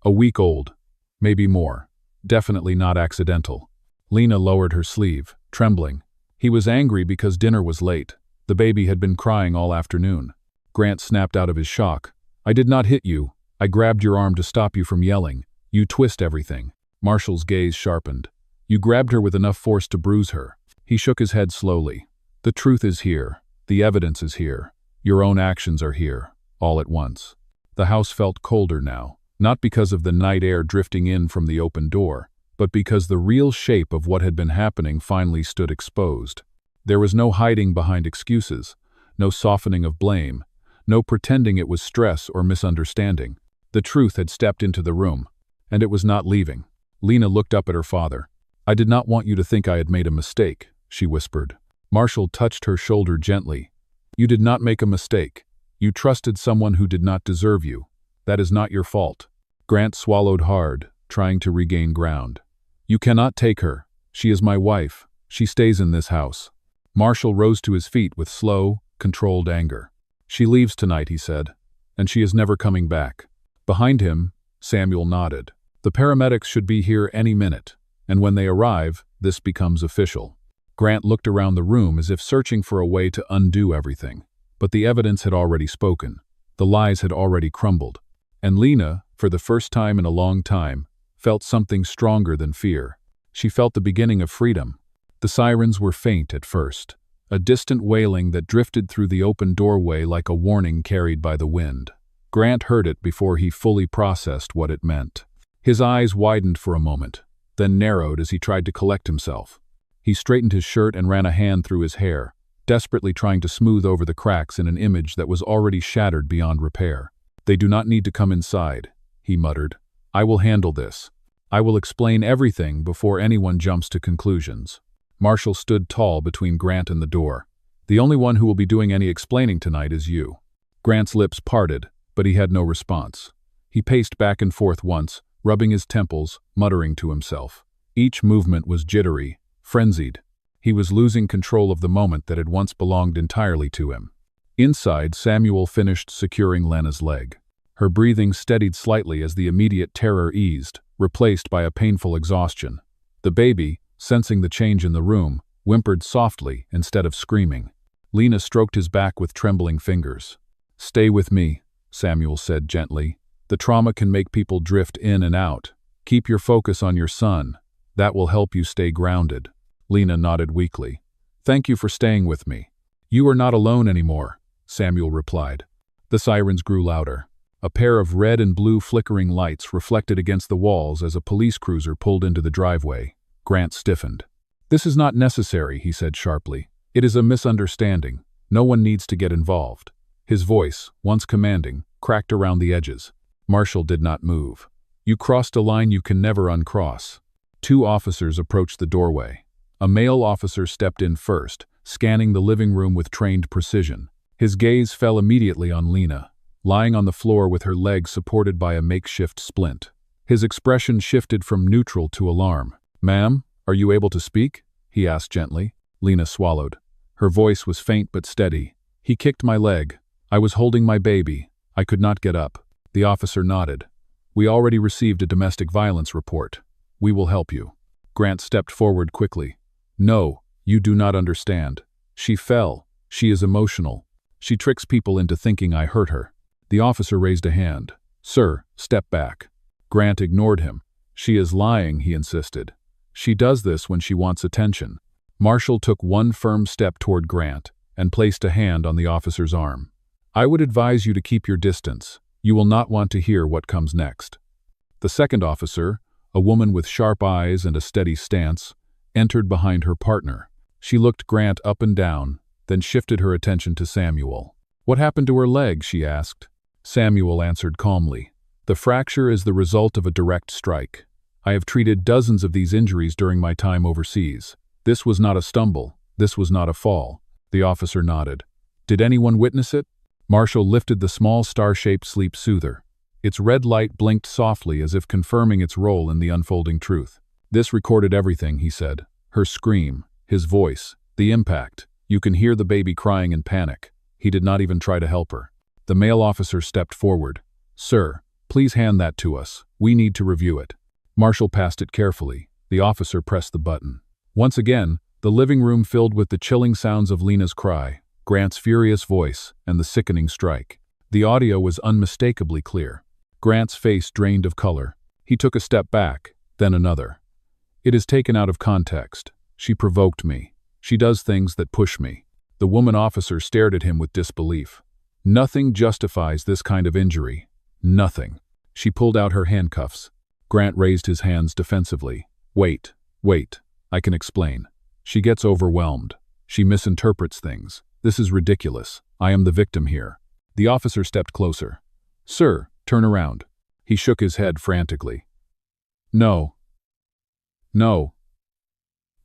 A week old. Maybe more. Definitely not accidental. Lena lowered her sleeve, trembling. He was angry because dinner was late. The baby had been crying all afternoon. Grant snapped out of his shock. I did not hit you. I grabbed your arm to stop you from yelling. You twist everything. Marshall's gaze sharpened. You grabbed her with enough force to bruise her. He shook his head slowly. The truth is here. The evidence is here. Your own actions are here, all at once. The house felt colder now, not because of the night air drifting in from the open door, but because the real shape of what had been happening finally stood exposed. There was no hiding behind excuses, no softening of blame, no pretending it was stress or misunderstanding. The truth had stepped into the room, and it was not leaving. Lena looked up at her father. I did not want you to think I had made a mistake, she whispered. Marshall touched her shoulder gently. You did not make a mistake. You trusted someone who did not deserve you. That is not your fault. Grant swallowed hard, trying to regain ground. You cannot take her. She is my wife. She stays in this house. Marshall rose to his feet with slow, controlled anger. She leaves tonight, he said, and she is never coming back. Behind him, Samuel nodded. The paramedics should be here any minute, and when they arrive, this becomes official. Grant looked around the room as if searching for a way to undo everything. But the evidence had already spoken. The lies had already crumbled. And Lena, for the first time in a long time, felt something stronger than fear. She felt the beginning of freedom. The sirens were faint at first, a distant wailing that drifted through the open doorway like a warning carried by the wind. Grant heard it before he fully processed what it meant. His eyes widened for a moment, then narrowed as he tried to collect himself. He straightened his shirt and ran a hand through his hair, desperately trying to smooth over the cracks in an image that was already shattered beyond repair. They do not need to come inside, he muttered. I will handle this. I will explain everything before anyone jumps to conclusions. Marshall stood tall between Grant and the door. The only one who will be doing any explaining tonight is you. Grant's lips parted, but he had no response. He paced back and forth once, rubbing his temples, muttering to himself. Each movement was jittery, frenzied. He was losing control of the moment that had once belonged entirely to him. Inside, Samuel finished securing Lena's leg. Her breathing steadied slightly as the immediate terror eased, replaced by a painful exhaustion. The baby, sensing the change in the room, whimpered softly instead of screaming. Lena stroked his back with trembling fingers. "Stay with me," Samuel said gently. "The trauma can make people drift in and out. Keep your focus on your son. That will help you stay grounded." Lena nodded weakly. "Thank you for staying with me." "You are not alone anymore," Samuel replied. The sirens grew louder. A pair of red and blue flickering lights reflected against the walls as a police cruiser pulled into the driveway. Grant stiffened. "This is not necessary," he said sharply. "It is a misunderstanding. No one needs to get involved." His voice, once commanding, cracked around the edges. Marshall did not move. "You crossed a line you can never uncross." Two officers approached the doorway. A male officer stepped in first, scanning the living room with trained precision. His gaze fell immediately on Lena, lying on the floor with her leg supported by a makeshift splint. His expression shifted from neutral to alarm. "Ma'am, are you able to speak?" he asked gently. Lena swallowed. Her voice was faint but steady. "He kicked my leg. I was holding my baby. I could not get up." The officer nodded. "We already received a domestic violence report. We will help you." Grant stepped forward quickly. "No, you do not understand. She fell. She is emotional. She tricks people into thinking I hurt her." The officer raised a hand. "Sir, step back." Grant ignored him. "She is lying," he insisted. "She does this when she wants attention." Marshall took one firm step toward Grant and placed a hand on the officer's arm. "I would advise you to keep your distance. You will not want to hear what comes next." The second officer, a woman with sharp eyes and a steady stance, entered behind her partner. She looked Grant up and down, then shifted her attention to Samuel. "What happened to her leg?" she asked. Samuel answered calmly. "The fracture is the result of a direct strike. I have treated dozens of these injuries during my time overseas. This was not a stumble. This was not a fall." The officer nodded. "Did anyone witness it?" Marshall lifted the small star-shaped sleep soother. Its red light blinked softly as if confirming its role in the unfolding truth. "This recorded everything," he said. "Her scream, his voice, the impact. You can hear the baby crying in panic. He did not even try to help her." The male officer stepped forward. "Sir, please hand that to us. We need to review it." Marshall passed it carefully. The officer pressed the button. Once again, the living room filled with the chilling sounds of Lena's cry, Grant's furious voice, and the sickening strike. The audio was unmistakably clear. Grant's face drained of color. He took a step back, then another. "It is taken out of context. She provoked me. She does things that push me." The woman officer stared at him with disbelief. "Nothing justifies this kind of injury. Nothing." She pulled out her handcuffs. Grant raised his hands defensively. Wait. I can explain. She gets overwhelmed. She misinterprets things. This is ridiculous. I am the victim here." The officer stepped closer. "Sir, turn around." He shook his head frantically. No.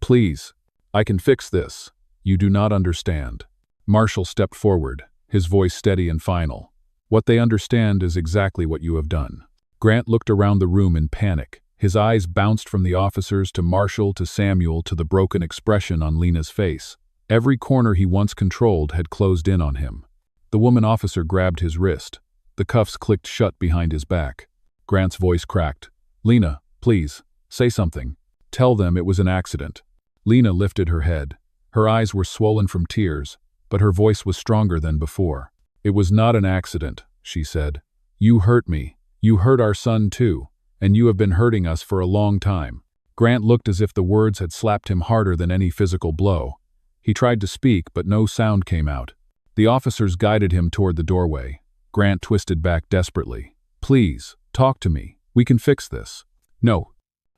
Please. I can fix this. You do not understand." Marshall stepped forward, his voice steady and final. "What they understand is exactly what you have done." Grant looked around the room in panic. His eyes bounced from the officers to Marshall to Samuel to the broken expression on Lena's face. Every corner he once controlled had closed in on him. The woman officer grabbed his wrist. The cuffs clicked shut behind his back. Grant's voice cracked. "Lena, please, say something. Tell them it was an accident." Lena lifted her head. Her eyes were swollen from tears, but her voice was stronger than before. "It was not an accident," she said. "You hurt me. You hurt our son too, and you have been hurting us for a long time." Grant looked as if the words had slapped him harder than any physical blow. He tried to speak, but no sound came out. The officers guided him toward the doorway. Grant twisted back desperately. "Please, talk to me. We can fix this." "No."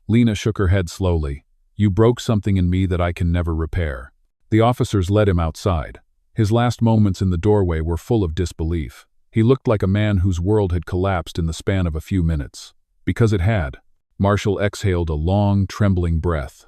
Lena shook her head slowly. "You broke something in me that I can never repair." The officers led him outside. His last moments in the doorway were full of disbelief. He looked like a man whose world had collapsed in the span of a few minutes. Because it had. Marshall exhaled a long, trembling breath.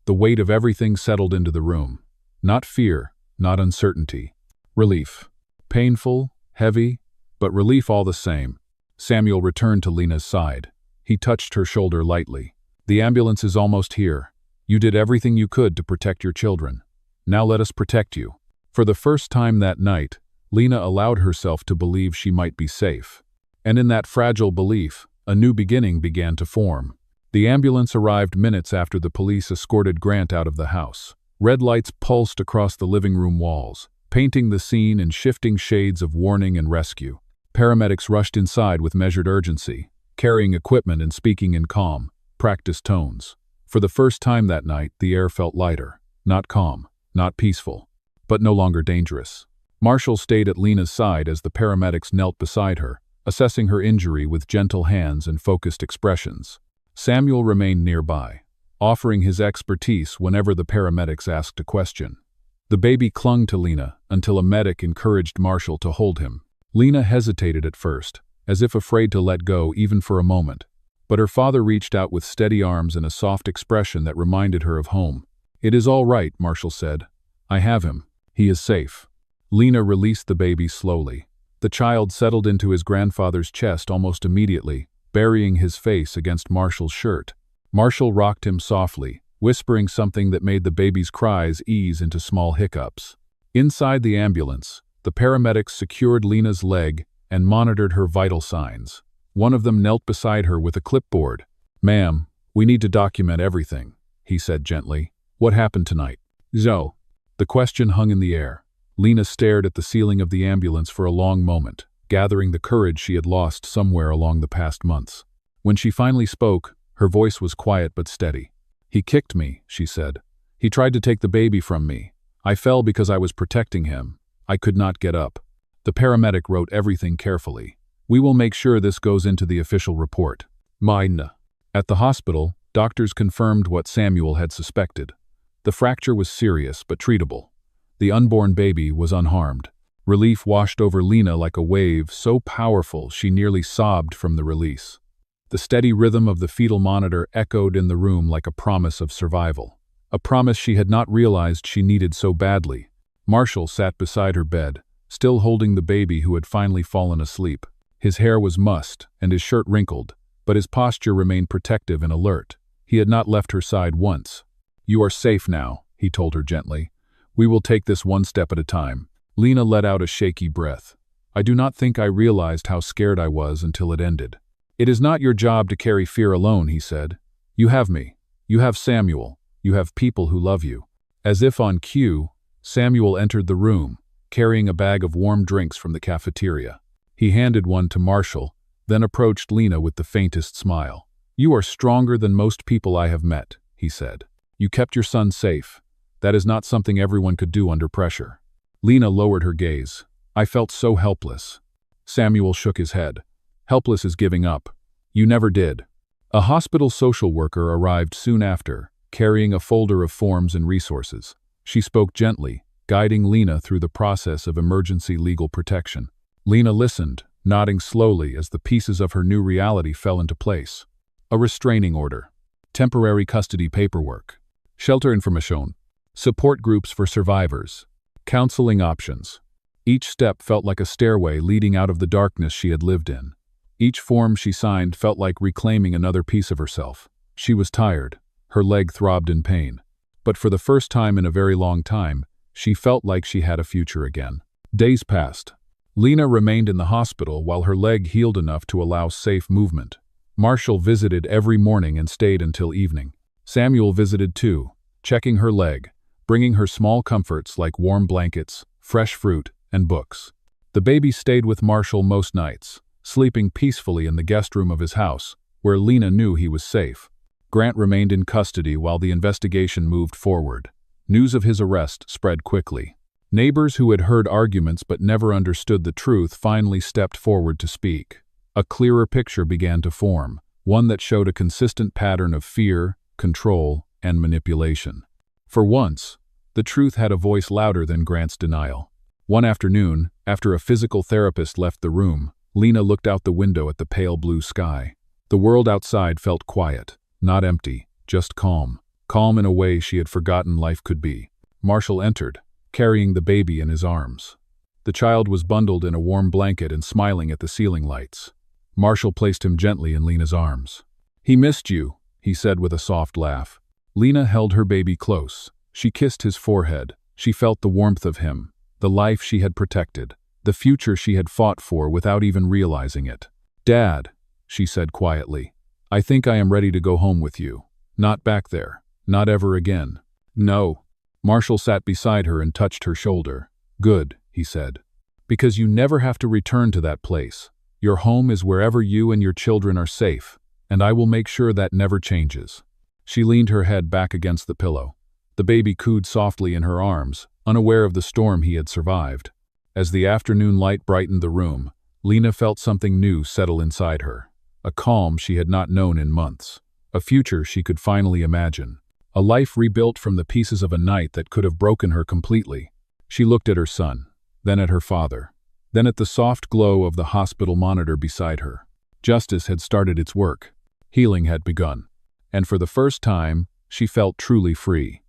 The weight of everything settled into the room. Not fear, not uncertainty. Relief. Painful, heavy, but relief all the same. Samuel returned to Lena's side. He touched her shoulder lightly. "The ambulance is almost here. You did everything you could to protect your children. Now let us protect you." For the first time that night, Lena allowed herself to believe she might be safe. And in that fragile belief, a new beginning began to form. The ambulance arrived minutes after the police escorted Grant out of the house. Red lights pulsed across the living room walls, painting the scene in shifting shades of warning and rescue. Paramedics rushed inside with measured urgency, carrying equipment and speaking in calm, practiced tones. For the first time that night, the air felt lighter, not calm, not peaceful, but no longer dangerous. Marshall stayed at Lena's side as the paramedics knelt beside her, assessing her injury with gentle hands and focused expressions. Samuel remained nearby, offering his expertise whenever the paramedics asked a question. The baby clung to Lena until a medic encouraged Marshall to hold him. Lena hesitated at first, as if afraid to let go even for a moment, but her father reached out with steady arms and a soft expression that reminded her of home. "It is all right," Marshall said. "I have him. He is safe." Lena released the baby slowly. The child settled into his grandfather's chest almost immediately, burying his face against Marshall's shirt. Marshall rocked him softly, whispering something that made the baby's cries ease into small hiccups. Inside the ambulance, the paramedics secured Lena's leg and monitored her vital signs. One of them knelt beside her with a clipboard. "Ma'am, we need to document everything," he said gently. "What happened tonight?" "Zo." The question hung in the air. Lena stared at the ceiling of the ambulance for a long moment, gathering the courage she had lost somewhere along the past months. When she finally spoke, her voice was quiet but steady. "He kicked me," she said. "He tried to take the baby from me. I fell because I was protecting him. I could not get up." The paramedic wrote everything carefully. "We will make sure this goes into the official report." Mine. At the hospital, doctors confirmed what Samuel had suspected. The fracture was serious but treatable. The unborn baby was unharmed. Relief washed over Lena like a wave so powerful she nearly sobbed from the release. The steady rhythm of the fetal monitor echoed in the room like a promise of survival. A promise she had not realized she needed so badly. Marshall sat beside her bed, still holding the baby who had finally fallen asleep. His hair was mussed and his shirt wrinkled, but his posture remained protective and alert. He had not left her side once. "You are safe now," he told her gently. "We will take this one step at a time." Lena let out a shaky breath. "I do not think I realized how scared I was until it ended." "It is not your job to carry fear alone," he said. "You have me. You have Samuel. You have people who love you." As if on cue, Samuel entered the room, carrying a bag of warm drinks from the cafeteria. He handed one to Marshall, then approached Lena with the faintest smile. "You are stronger than most people I have met," he said. "You kept your son safe. That is not something everyone could do under pressure." Lena lowered her gaze. "I felt so helpless." Samuel shook his head. "Helpless is giving up. You never did." A hospital social worker arrived soon after, carrying a folder of forms and resources. She spoke gently, guiding Lena through the process of emergency legal protection. Lena listened, nodding slowly as the pieces of her new reality fell into place. A restraining order, temporary custody paperwork, shelter information, support groups for survivors, counseling options. Each step felt like a stairway leading out of the darkness she had lived in. Each form she signed felt like reclaiming another piece of herself. She was tired. Her leg throbbed in pain. But for the first time in a very long time, she felt like she had a future again. Days passed. Lena remained in the hospital while her leg healed enough to allow safe movement. Marshall visited every morning and stayed until evening. Samuel visited too, checking her leg, bringing her small comforts like warm blankets, fresh fruit, and books. The baby stayed with Marshall most nights, sleeping peacefully in the guest room of his house, where Lena knew he was safe. Grant remained in custody while the investigation moved forward. News of his arrest spread quickly. Neighbors who had heard arguments but never understood the truth finally stepped forward to speak. A clearer picture began to form, one that showed a consistent pattern of fear, control, and manipulation. For once, the truth had a voice louder than Grant's denial. One afternoon, after a physical therapist left the room, Lena looked out the window at the pale blue sky. The world outside felt quiet, not empty, just calm. Calm in a way she had forgotten life could be. Marshall entered, carrying the baby in his arms. The child was bundled in a warm blanket and smiling at the ceiling lights. Marshall placed him gently in Lena's arms. "He missed you," he said with a soft laugh. Lena held her baby close. She kissed his forehead. She felt the warmth of him, the life she had protected, the future she had fought for without even realizing it. "Dad," she said quietly, "I think I am ready to go home with you. Not back there. Not ever again." "No." Marshall sat beside her and touched her shoulder. "Good," he said. "Because you never have to return to that place. Your home is wherever you and your children are safe, and I will make sure that never changes." She leaned her head back against the pillow. The baby cooed softly in her arms, unaware of the storm he had survived. As the afternoon light brightened the room, Lena felt something new settle inside her. A calm she had not known in months. A future she could finally imagine. A life rebuilt from the pieces of a night that could have broken her completely. She looked at her son, then at her father, then at the soft glow of the hospital monitor beside her. Justice had started its work. Healing had begun. And for the first time, she felt truly free.